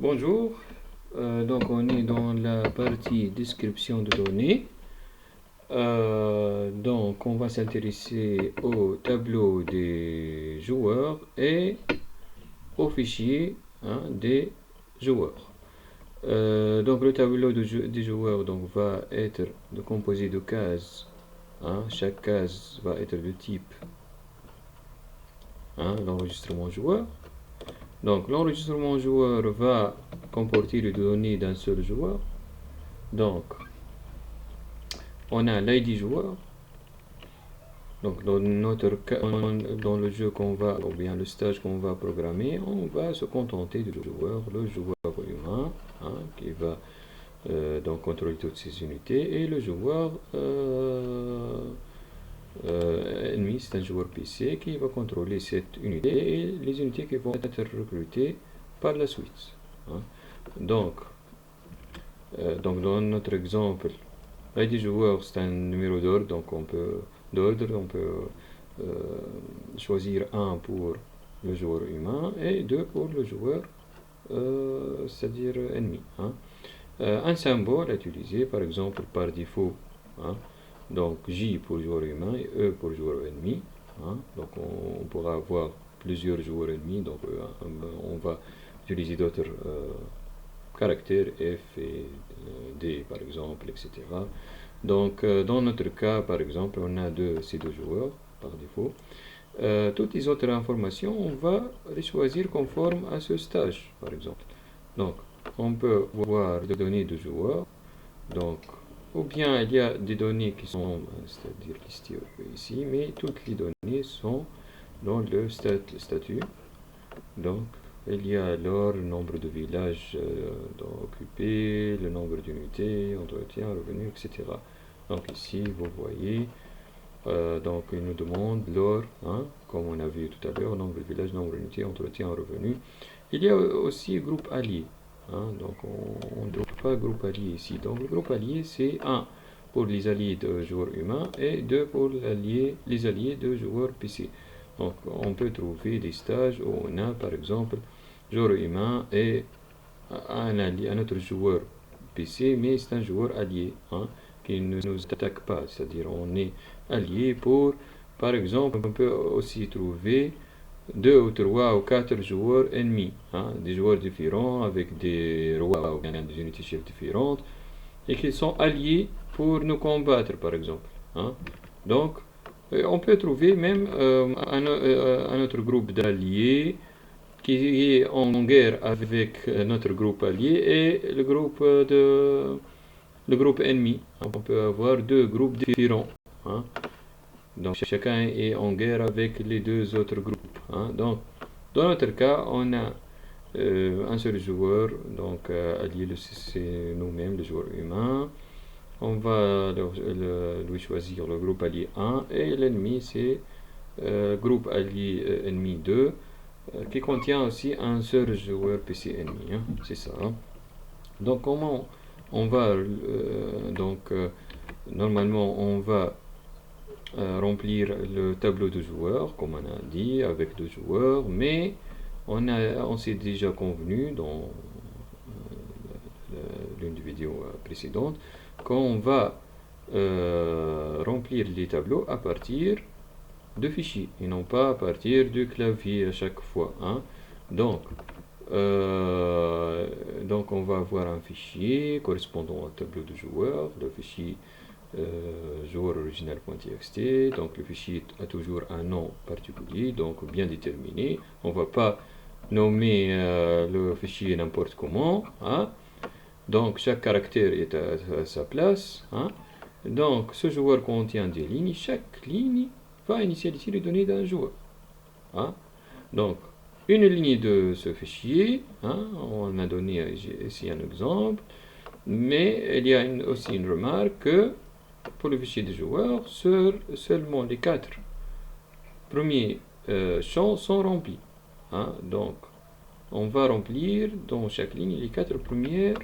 Bonjour, donc on est dans la partie description de données. Donc on va s'intéresser au tableau des joueurs et au fichier des joueurs. Donc le tableau des joueurs donc, va être composé de cases. Chaque case va être de type l'enregistrement joueur. Donc l'enregistrement joueur va comporter les données d'un seul joueur. Donc on a l'ID joueur. Donc dans le jeu qu'on va, ou bien le stage qu'on va programmer, on va se contenter du joueur, le joueur humain, qui va donc contrôler toutes ces unités, et le joueur ennemi, c'est un joueur PC qui va contrôler cette unité et les unités qui vont être recrutées par la suite. Donc, dans notre exemple, l'ID joueur c'est un numéro d'ordre, donc on peut choisir 1 pour le joueur humain et 2 pour le joueur, c'est-à-dire ennemi. Un symbole à utiliser, par exemple par défaut, donc J pour joueur humain et E pour joueur ennemi. Donc on pourra avoir plusieurs joueurs ennemis, donc on va utiliser d'autres caractères F et D par exemple, etc. Donc dans notre cas par exemple on a ces deux joueurs par défaut. Toutes les autres informations on va les choisir conforme à ce stage par exemple. Donc on peut voir les données de joueurs, donc ou bien il y a des données qui sont c'est-à-dire listées ici, mais toutes les données sont dans le statut. Donc il y a alors le nombre de villages occupés, le nombre d'unités, entretien, revenus, etc. Donc ici vous voyez, donc il nous demande l'or, comme on a vu tout à l'heure, nombre de villages, nombre d'unités, entretien, revenus. Il y a aussi groupe allié. Donc on ne trouve pas groupe allié ici. Donc le groupe allié c'est 1 pour les alliés de joueurs humains et 2 pour les alliés de joueurs PC. Donc on peut trouver des stages où on a par exemple joueur humain et un autre joueur PC, mais c'est un joueur allié qui ne nous attaque pas, c'est-à-dire on est allié pour, par exemple, on peut aussi trouver 2 ou 3 ou 4 joueurs ennemis, des joueurs différents avec des rois ou bien des unités chefs différentes et qui sont alliés pour nous combattre par exemple. Donc on peut trouver même un autre groupe d'alliés qui est en guerre avec notre groupe allié et le groupe ennemi. On peut avoir deux groupes différents. Donc chacun est en guerre avec les deux autres groupes. Donc dans notre cas, on a un seul joueur, donc allié, c'est nous-mêmes, le joueur humain. On va lui choisir le groupe allié 1 et l'ennemi c'est groupe allié ennemi 2 qui contient aussi un seul joueur PC ennemi. C'est ça. Donc comment on va normalement on va remplir le tableau de joueurs comme on a dit avec deux joueurs, mais on s'est déjà convenu dans l'une des vidéos précédentes qu'on va remplir les tableaux à partir de fichiers et non pas à partir du clavier à chaque fois. Donc on va avoir un fichier correspondant au tableau de joueurs, le fichier joueur original.txt. Donc le fichier a toujours un nom particulier, donc bien déterminé. On ne va pas nommer le fichier n'importe comment. Donc chaque caractère est à sa place. Donc ce joueur contient des lignes. Chaque ligne va initialiser les données d'un joueur. Donc une ligne de ce fichier, on a donné ici un exemple, mais il y a aussi une remarque que pour le fichier des joueurs, seulement les 4 premiers champs sont remplis. Donc on va remplir dans chaque ligne les 4 premières,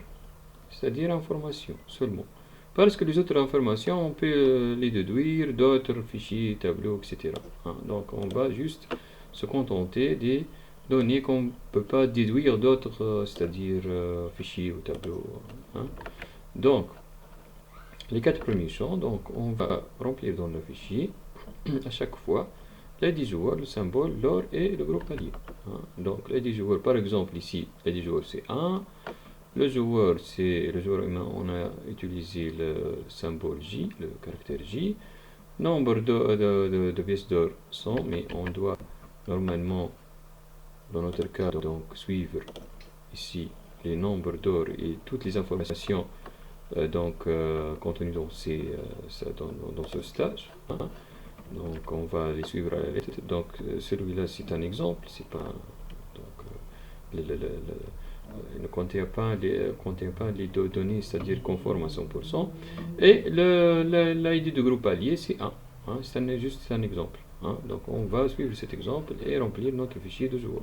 c'est-à-dire informations seulement. Parce que les autres informations, on peut les déduire d'autres fichiers, tableaux, etc. Donc on va juste se contenter des données qu'on ne peut pas déduire d'autres, c'est-à-dire fichiers ou tableaux. Hein. Donc, les 4 premiers champs, donc on va remplir dans le fichier à chaque fois l'ID joueur, le symbole, l'or et le groupe allié. Hein. Donc l'ID joueur, par exemple ici, l'ID joueur c'est 1, le joueur humain, on a utilisé le symbole J, le caractère J, nombre de pièces d'or 100, mais on doit normalement, dans notre cas, donc suivre ici les nombres d'or et toutes les informations contenues dans ce stage. Hein. Donc on va les suivre à la lettre. Donc celui-là c'est un exemple, c'est pas il ne contient pas les données, c'est-à-dire conformes à 100%. Et l'ID de groupe allié c'est 1. Hein, c'est juste un exemple. Hein. Donc on va suivre cet exemple et remplir notre fichier de joueur.